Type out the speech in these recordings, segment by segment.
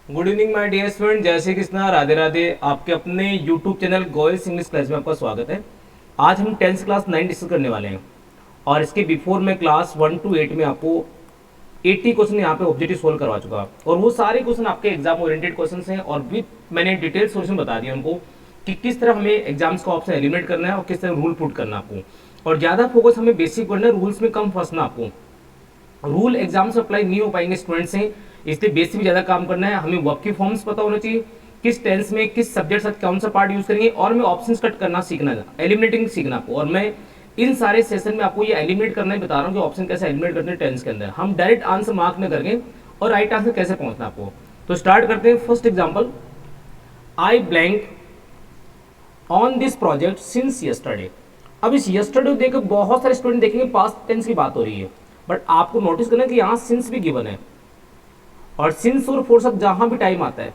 Good evening my dear student, जय श्री कृष्णा, राधे राधे। आपके अपने YouTube channel Goyal's English class में आपका स्वागत है। आज हम 10th क्लास 9 डिस्कस करने वाले हैं और इसके बिफोर में क्लास 1 to 8 में आपको 80 क्वेश्चन यहाँ पे ऑब्जेक्टिव सोल्व करवा चुका और वो सारे क्वेश्चन आपके एग्जाम ओरिएंटेड क्वेश्चन हैं और विथ मैंने डिटेल सोल्यूशन बता दिया उनको कि किस तरह हमें एग्जाम्स का ऑप्शन एलिमिनेट करना है और किस तरह रूल पुट करना है आपको। और ज़्यादा फोकस हमें बेसिक पढ़ना है, रूल्स में कम फंसना आपको। रूल एग्जाम से अप्लाई नहीं हो पाएंगे स्टूडेंट्स से, इसलिए बेसिक भी ज़्यादा काम करना है। हमें वर्ब की फॉर्म्स पता होना चाहिए, किस टेंस में किस सब्जेक्ट साथ कौन सा पार्ट यूज करेंगे, और मैं ऑप्शंस कट करना सीखना है, एलिमिनेटिंग सीखना आपको। और मैं इन सारे सेशन में आपको ये एलिमिनेट करना ही बता रहा हूँ कि ऑप्शन कैसे एलिमिनेट करते हैं टेंस के अंदर। हम डायरेक्ट आंसर मार्क न करके और राइट आंसर कैसे पहुंचना आपको। तो स्टार्ट करते हैं। First example, I blank on this project since yesterday. अब इस यस्टरडे देखकर बहुत सारे स्टूडेंट देखेंगे पास्ट टेंस की बात हो रही है, बट आपको नोटिस करना है कि यहाँ सिंस भी गिवन है और सिंस और फोर सब जहां भी टाइम आता है,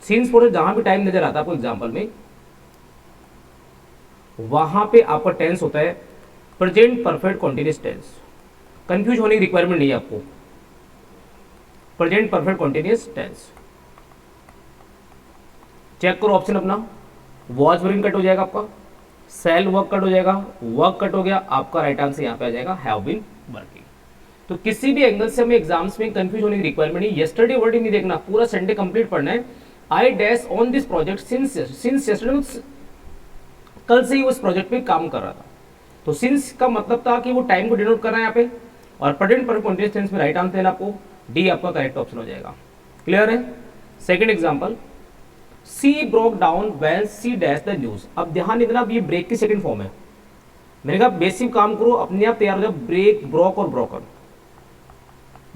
सिंस फोर जहां भी टाइम नजर आता है आपको एग्जाम्पल में, वहां पे आपका टेंस होता है present perfect continuous tense. Confuse होने की रिक्वायरमेंट नहीं है आपको। Present perfect continuous tense check करो ऑप्शन अपना। वॉज वर्किंग कट हो जाएगा आपका, सेल वर्क कट हो जाएगा, वर्क कट हो गया, आपका राइट आंसर यहाँ पे आ जाएगा हैव बीन वर्किंग। तो किसी भी एंगल से हमें एग्जाम्स में कंफ्यूज होने की रिक्वायरमेंट नहीं। यस्टरडे वर्ड ही नहीं देखना, पूरा संडे कंप्लीट पढ़ना है। I dash on this project since yesterday, कल से ही उस प्रोजेक्ट पे काम कर रहा था। तो सिंस का मतलब था कि वो टाइम को डिनोट कर रहा है यहाँ पे, और प्रेजेंट परफेक्ट कॉन्टिन्यूअस टेंस में राइट आंसर देना आपको, डी आपका करेक्ट ऑप्शन हो जाएगा। क्लियर है। Second example, she broke down when she dash the news. अब ध्यान देना, अब ये ब्रेक की सेकंड फॉर्म है। मैंने कहा बेसिक काम करो, अपने आप तैयार हो जाओ। ब्रेक, ब्रोक और ब्रोकन,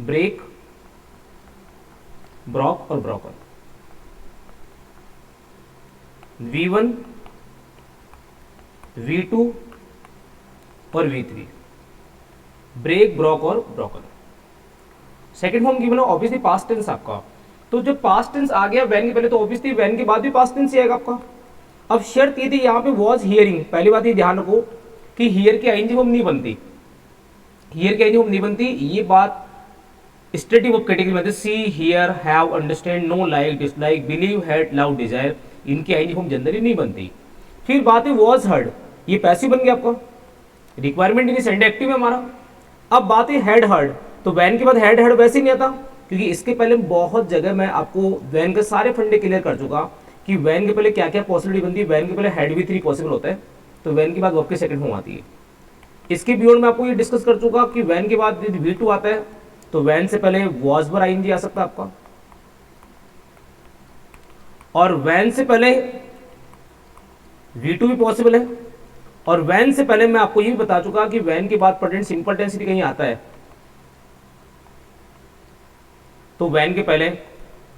ब्रेक, ब्रोक और ब्रोकन, V1, V2 और V3, ब्रेक, ब्रोक और ब्रोकन। सेकेंड फॉर्म की बना ऑब्वियसली पास्ट टेंस आपका। तो जब पास्ट टेंस आ गया वैन के पहले, तो ऑब्वियसली वैन के बाद भी पास्ट टेंस ही आएगा आपका। अब शर्त ये थी यहाँ पे वॉज हियरिंग। पहली बात ये ध्यान रखो कि हियर की आईएनजी फॉर्म नहीं बनती, हियर की आईएनजी फॉर्म नहीं बनती। ये बात स्टेटिव ऑफ कैटेगरी में see, here, have, understand, know, like, dislike, believe, had, love, desire, इनकी आईएनजी फॉर्म जनरली नहीं बनती। फिर बात है वॉज हर्ड, ये पैसिव बन गया आपका, रिक्वायरमेंट नहीं, संडे एक्टिव है हमारा। अब बात है हैड हर्ड, तो वैन के बाद हैड हर्ड वैसे ही नहीं आता, क्योंकि इसके पहले बहुत जगह मैं आपको वैन के सारे फंडे क्लियर कर चुका कि वैन के पहले क्या क्या पॉसिबिलिटी बनती है। वैन के पहले हैड भी 3 पॉसिबल होता है, तो वैन के बाद वर्ब की सेकंड फॉर्म आती है। इसके बियॉन्ड में आपको ये डिस्कस कर चुका कि वैन के बाद यदि V2 आता है तो वैन से पहले वॉज पर आईएनजी आ सकता है आपका, और वैन से पहले V2 भी पॉसिबल है। और वैन से पहले मैं आपको ये भी बता चुका कि वैन के बाद प्रेजेंट सिंपल टेंस यदि कहीं आता है तो वैन के पहले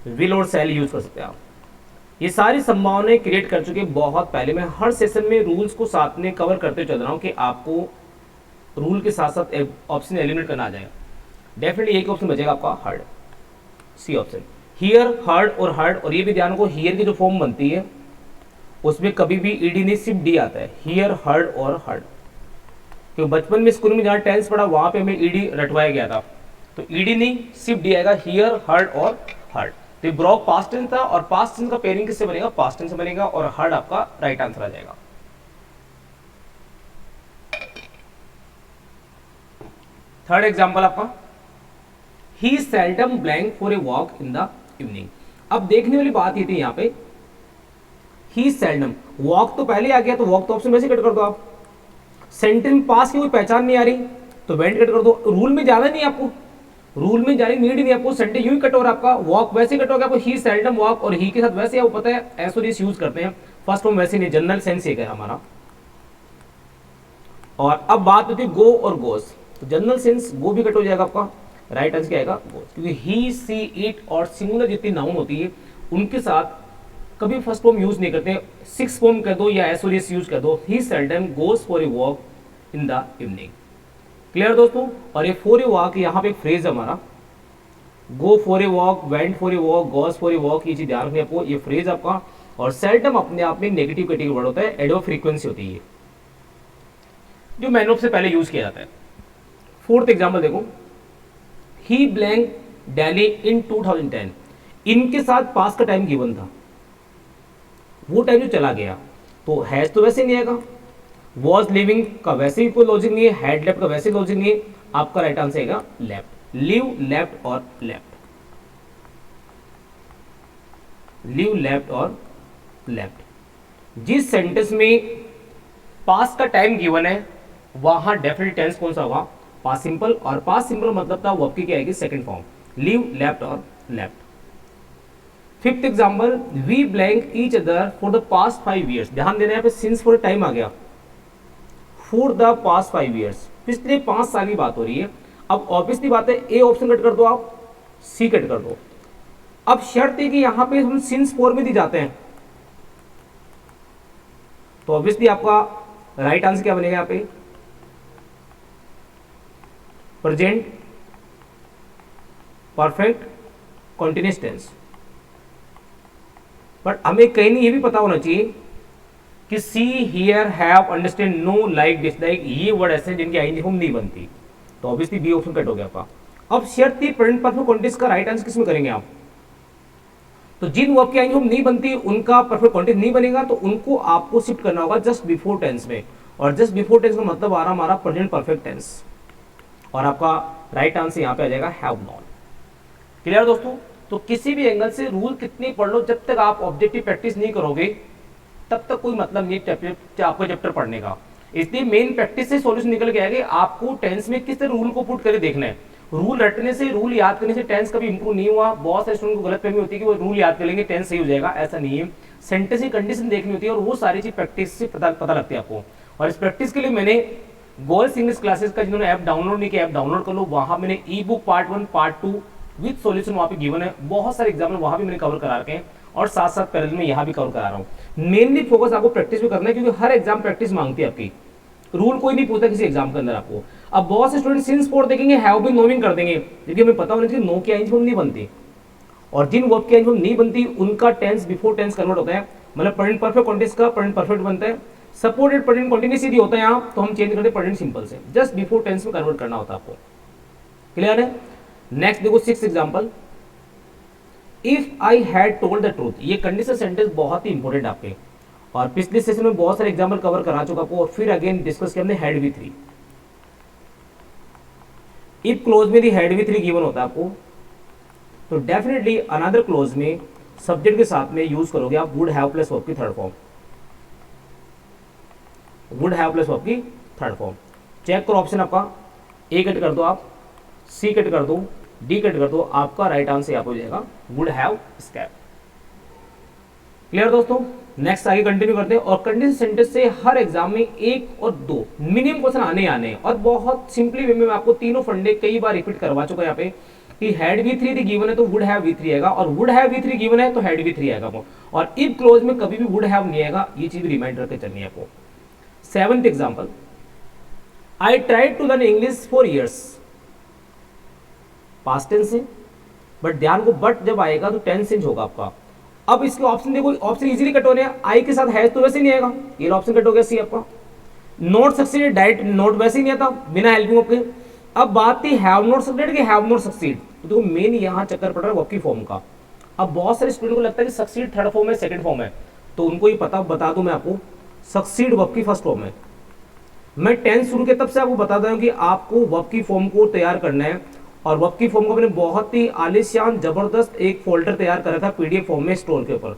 विल और शैल यूज कर सकते हैं आप। ये सारी संभावनाएं क्रिएट कर चुके बहुत पहले। मैं हर सेशन में रूल्स को साथ में कवर करते चल रहा हूं कि आपको रूल के साथ साथ ऑप्शन एलिमिनेट करना आ जाएगा। डेफिनेटली एक ऑप्शन बचेगा आपका heard, C option. Here, heard और हर्ड। और ये भी ध्यान रखो, हियर की जो फॉर्म बनती है उसमें कभी भी ईडी नहीं, सिर्फ डी आता है, हियर, हर्ड और हर्ड। क्योंकि बचपन में स्कूल में जहाँ टेंस पढ़ा वहां पे हमें ईडी रटवाया गया था, तो ईडी नहीं सिर्फ डी आएगा, हियर, हर्ड और हर्ड। तो ब्रोक पास्ट टेंस था, और पास्ट टेंस का पेयरिंग किससे बनेगा, पास्ट टेंस से बनेगा, और हर्ड आपका राइट आंसर आ जाएगा। थर्ड एग्जांपल आपका, he seldom blank for a walk in the evening. अब देखने वाली बात ये थी यहाँ पे, ही सेल्डम, वॉक तो पहले आ गया तो वॉक तो ऑप्शन वैसे कट कर दो आप। सेंटेंस पास की कोई पहचान नहीं आ रही तो वेंट कट कर दो। रूल में जाना नहीं आपको, रूल में जाने नीड नहीं आपको, सेंटेंस यूं ही कट हो रहा आपका, वॉक वैसे कट हो गया आपको, ही सेल्डम वॉक, और ही के साथ वैसे आपको पता है एस और इस यूज करते हैं, फर्स्ट फॉर्म वैसे नहीं, जनरल सेंस एक है हमारा। और अब बात होती है गो और गोस, तो जनरल सेंस गो भी कट हो जाएगा आपका, राइट आंसर क्या आएगा गोस। क्योंकि ही, सी, इट और सिंगुलर जितनी नाउन होती है उनके साथ कभी फर्स्ट फॉर्म यूज नहीं करते, सिक्स फॉर्म कर दो या एस और एस यूज कर दो। He seldom goes for a walk in the evening. Clear दोस्तों। और ये फॉर ए वॉक यहाँ पे एक फ्रेज है हमारा, go for a walk, went for a walk, goes for a walk, ये चीज ध्यान रखनी आपको, ये फ्रेज आपका। और सेल्डम अपने आप में नेगेटिव कैटेगरी वर्ड होता है, एडवर्ब फ्रीक्वेंसी होती है जो मैन ऑफ से पहले यूज किया जाता है। फोर्थ एग्जाम्पल देखो, ही ब्लैंक दिल्ली इन 2010, इनके साथ पास का टाइम गिवन था, वो टाइम जो चला गया, तो हैज तो वैसे नहीं आएगा, वॉज लिविंग का वैसे भी कोई लॉजिक नहीं है, हैड लेफ्ट का वैसे लॉजिक नहीं है, आपका राइट आंसर आएगा लेफ्ट, लिव लेफ्ट और लेफ्ट, लिव लेफ्ट और लेफ्ट। जिस सेंटेंस में पास का टाइम गिवन है वहां डेफिनेट टेंस कौन सा होगा, पास सिंपल, और पास सिंपल मतलब था वर्ब की क्या आएगी, सेकंड फॉर्म, लिव लेफ्ट और left. Fifth example, we blank each other for the past 5 years, ध्यान देना है, सिंस फॉर टाइम आ गया, फॉर द पास्ट 5 years, पिछले 5 साल की बात हो रही है। अब ऑब्वियसली बात है, ए ऑप्शन कट कर दो, आप सी कट कर दो। अब शर्त है कि यहां पे हम सिंस फॉर में दी जाते हैं, तो ऑब्वियसली आपका राइट आंसर क्या बनेगा, यहाँ पे present perfect continuous tense. But हमें कहीं नहीं ये भी पता होना चाहिए कि see, here, have, understand, know, like, dislike, ये वर्ड ऐसे हैं जिनकी आईएनजी फॉर्म नहीं बनती, तो ऑब्वियसली बी ऑप्शन कट हो गया आपका। अब शर्त थी प्रेजेंट परफेक्ट कॉन्टिन्यूअस का राइट आंसर किसमें करेंगे आप, तो जिन वर्ब की आईएनजी फॉर्म नहीं बनती उनका परफेक्ट कॉन्टिन्यूअस नहीं बनेगा, तो उनको आपको शिफ्ट करना होगा जस्ट बिफोर टेंस में, और जस्ट बिफोर टेंस का मतलब आ रहा हमारा प्रेजेंट परफेक्ट टेंस, और आपका राइट आंसर यहाँ पे आ जाएगा हैव नॉट। क्लियर दोस्तों, तो किसी भी एंगल से रूल कितनी पढ़ लो, जब तक आप ऑब्जेक्टिव प्रैक्टिस नहीं करोगे तब तक कोई मतलब नहीं आपको चैप्टर पढ़ने का। इसलिए मेन प्रैक्टिस से सॉल्यूशन निकल के आएगा, आपको टेंस में किस तरह रूल को पुट करके देखना है। रूल रटने से, रूल याद करने से टेंस कभी इंप्रूव नहीं हुआ। बहुत सारे स्टूडेंट को गलतफहमी होती है कि वो रूल याद कर लेंगे टेंस सही हो जाएगा, ऐसा नहीं है। सेंटेंस की कंडीशन देखनी होती है, और वो सारी चीज प्रैक्टिस से पता लगती है आपको। और इस प्रैक्टिस के लिए मैंने गोल्स इंग्लिश क्लासेस का, जिन्होंने ऐप डाउनलोड नहीं किया ऐप डाउनलोड कर लो, वहां मैंने ई book part 1 part 2 with solution वहां पे गिवन है, बहुत सारे एग्जाम्पल वहां भी मैंने कवर करा रखे हैं, और साथ साथ पैरेलल में यहाँ भी कवर करा रहा हूँ। मेनली फोकस आपको प्रैक्टिस भी करना है, क्योंकि हर एग्जाम प्रैक्टिस मांगती है आपकी, रूल कोई नहीं पूछता किसी एग्जाम के अंदर आपको। अब बहुत से स्टूडेंट सिंस फॉर देखेंगे, हैव बीन, नोइंग कर देंगे, लेकिन हमें पता होना चाहिए नो की आईएनजी फॉर्म नहीं बनती, और जिन वर्ब की आईएनजी फॉर्म नहीं बनती उनका टेंस बिफोर टेंस कन्वर्ट होता है, मतलब प्रेजेंट परफेक्ट कॉन्टिन्यूअस का प्रेजेंट परफेक्ट बनता है, सपोर्टेड प्रेजेंट कॉन्टिन्यूअस यदि होता है यहाँ, तो हम चेंज करते हैं प्रेजेंट सिंपल से, जस्ट बिफोर टेंस में कन्वर्ट करना होता है आपको। क्लियर है। नेक्स्ट देखो 6th example, if I had told the truth, ये कंडीशनल सेंटेंस बहुत ही इंपॉर्टेंट आपके, और पिछले सेशन में बहुत सारे एग्जांपल कवर करा चुका आपको, और फिर अगेन डिस्कस किया हमने हैड वी 3। इफ क्लोज में दी हैड वी 3 गिवन होता है आपको, तो डेफिनेटली अनदर क्लोज में सब्जेक्ट के साथ में यूज करोगे आप वुड हैव प्लस वर्ब की third form, would have plus verb की थर्ड फॉर्म। चेक करो ऑप्शन आपका, ए कट कर दो आप, सी कट कर दो, डी कट कर दो, आपका राइट आंसर यहाँ पे हो जाएगा वुड हैव स्कैप। क्लियर दोस्तों। नेक्स्ट आगे कंटिन्यू करते हैं, और कंडीशन सेंटेंस से हर एग्जाम में 1 और 2 मिनिमम क्वेश्चन आने आने, और बहुत सिंपली वे में मैं आपको तीनों फंडे कई बार रिपीट करवा चुका यहाँ पे, कि हैड वी 3 गिवन है तो वुड हैव वी 3 आएगा, और वुड हैव वी 3 गिवन है तो हैड वी 3 आएगा, और इफ क्लोज में कभी भी वुड हैव नहीं आएगा, ये चीज रिमाइंड रखके चलनी है आपको। 7th example, I tried to learn English for years, past tense है, बट ध्यान को बट जब आएगा तो टेंस चेंज होगा आपका। अब इसके ऑप्शन देखो, ऑप्शन इजीली कट हो रहे हैं, आई के साथ है तो वैसे नहीं आएगा, ये ऑप्शन कट हो गया सी आपका। नॉट सक्सीड, डायरेक्ट नॉट वैसे ही नहीं आता बिना हेल्पिंग ऑफ के। अब बात थी हैव नॉट सक्सीड कि हैव नॉट सक्सीड, तो देखो मेन यहाँ चक्कर पड़ रहा है वर्ब की फॉर्म का। अब बहुत सारे स्टूडेंट को लगता है कि सक्सीड थर्ड फॉर्म है सेकंड फॉर्म है, तो उनको ये पता बता दूं मैं आपको, सक्सीड वर्ब की फर्स्ट फॉर्म है। मैं टेंस शुरू के तब से आपको बता रहा हूं कि आपको वर्ब की फॉर्म को तैयार करना है, और वर्ब की फॉर्म को मैंने बहुत ही आलिशान जबरदस्त एक फोल्डर तैयार करा था पीडीएफ फॉर्म में स्टोर के ऊपर।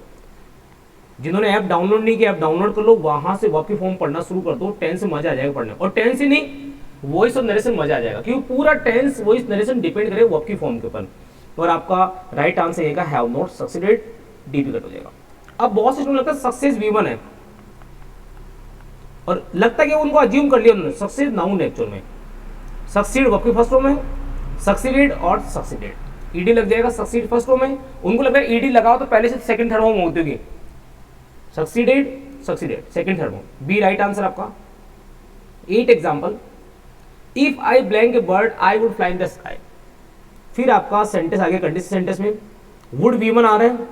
जिन्होंने ऐप डाउनलोड नहीं किया ऐप डाउनलोड कर लो, वहां से वर्ब की फॉर्म पढ़ना शुरू कर दो, टेंस से मजा आ जाएगा पढ़ने, और टेंस ही नहीं वॉइस और नरेशन मजा आ जाएगा, क्योंकि पूरा टेंस वॉइस नरेशन डिपेंड करे वर्ब की फॉर्म के ऊपर। और आपका राइट आंसर आएगा have not succeeded, D cut हो जाएगा। अब बहुत से लगता है सक्सेस V1 है, और लगता है कि उनको अज्यूम कर लिया उन्होंने, सक्सेस नाउन एक्चुअल में, सक्सीड वर्ब की फर्स्ट फॉर्म है, सक्सीडेड और सक्सीडेड ईडी लग जाएगा, सक्सीड फर्स्ट फॉर्म है, उनको लग रहा है ईडी लगाओ तो पहले से सेकंड थर्ड फॉर्म होती होगी, succeeded succeeded second third form, B right answer आपका। 8 example, if I blank a bird I would fly in the sky, फिर आपका सेंटेंस आगे कंडीशन सेंटेंस में वुड V1 आ रहा है,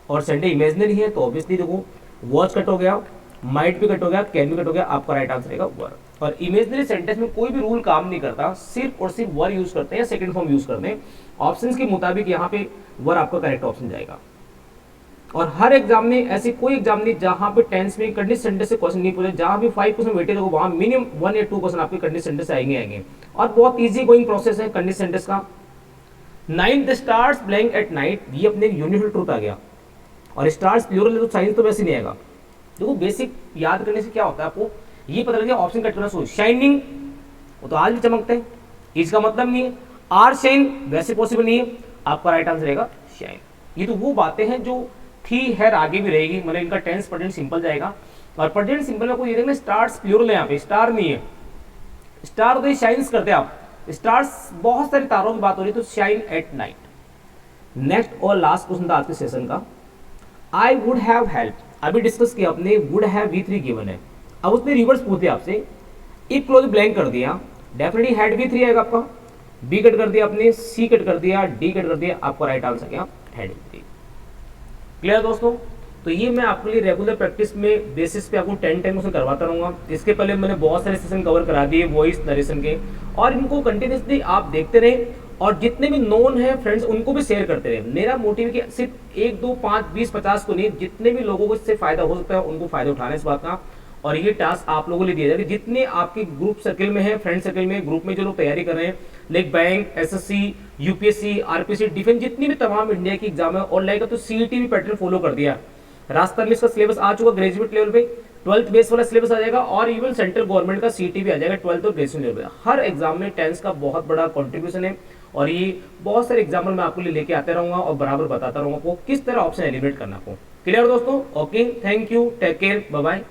और सेंटेंस इमेजिनरी है, तो ऑब्वियसली देखो वॉच कट हो गया, माइट भी कट हो गया, कैन भी कट हो गया, आपका राइट आंसर रहेगा वर। और इमेजनरी सेंटेंस में कोई भी रूल काम नहीं करता, सिर्फ और सिर्फ वर यूज करते हैं या सेकंड फॉर्म यूज करते हैं। ऑप्शंस के मुताबिक यहाँ पे वर आपका करेक्ट ऑप्शन जाएगा। और हर एग्जाम में ऐसी कोई एग्जाम नहीं जहां पे टेंस में कंडीशन सेंटेंस से क्वेश्चन नहीं पूछे, जहां भी 5% वेटेज होगा वहां मिनिमम 1 या 2% आपके कंडीशन सेंटेंस आएंगे। और बहुत इजी गोइंग प्रोसेस है कंडीशन सेंटेंस का। 9 the stars blank at night, ये अपने यूनिवर्सल ट्रूथ आ गया। और स्टार्स प्लूरल है तो साइंस तो वैसे नहीं आएगा। देखो बेसिक याद करने से क्या होता है, आपको ये पता लग गया ऑप्शन कट करना शुरू। शाइनिंग, वो तो आज भी चमकते हैं, इसका मतलब नहीं है। आर शाइन, वैसे पॉसिबल नहीं है, आपका राइट आंसर रहेगा शाइन। ये तो वो बातें हैं जो थी, है, आगे भी रहेगी, मतलब इनका टेंस प्रेजेंट सिंपल जाएगा। और प्रेजेंट सिंपल में कोई ये देखना स्टार्स प्लूरल है, यहाँ पे स्टार नहीं है। स्टार तो शाइन्स करते हैं आप, स्टार्स बहुत सारे तारों की बात हो रही है, तो शाइन एट नाइट। नेक्स्ट और लास्ट क्वेश्चन था आज के सेशन का, आई वुड हैव हेल्प, अभी डिस्कस किया अपने, वुड हैव V3 गिवन है। अब उसने रिवर्स पूछ दिया आपसे, इफ क्लोज ब्लैंक कर दिया, डेफिनेटली हैड V3 आएगा आपका। बी कट कर दिया आपने, सी कट कर दिया, डी कट कर दिया, आपका राइट आंसर क्या हैड V3। क्लियर दोस्तों? तो ये मैं आपके लिए रेगुलर प्रैक्टिस में बेसिस पे आपको 10 क्वेश्चन करवाता रहूंगा। इसके पहले मैंने बहुत सारे सेशन कवर करा दिए वॉइस नरेशन के, और इनको कंटिन्यूसली आप देखते रहे और जितने भी नोन है फ्रेंड्स उनको भी शेयर करते रहे। मेरा मोटिव है कि सिर्फ 1, 2, 5, 20, 50 को नहीं, जितने भी लोगों को इससे फायदा हो सकता है उनको फायदा उठाना इस बात का। और ये टास्क आप लोगों को दिया जाएगा, जितने आपके ग्रुप सर्कल में है, फ्रेंड सर्कल में, ग्रुप में जो लोग तैयारी कर रहे हैं, like bank, SSC, UPSC, RPC, defence, जितनी भी तमाम इंडिया की एग्जाम है, और लाइक तो सीईटी भी पैटर्न फॉलो कर दिया। राजस्थान में इसका सिलेबस आ चुका ग्रेजुएट लेवल पे, 12th बेस वाला सिलेबस आ जाएगा, और इवन सेंट्रल गवर्नमेंट का सीईटी भी आ जाएगा 12th और ग्रेजुएशन लेवल पे। हर एग्जाम में टेंस का बहुत बड़ा कंट्रीब्यूशन है, और ये बहुत सारे एग्जाम्पल मैं आपको लिए लेके आते रहूंगा और बराबर बताता रहूंगा आपको किस तरह ऑप्शन एलिमिनेट करना आपको। क्लियर दोस्तों? Okay, thank you, take care, bye bye.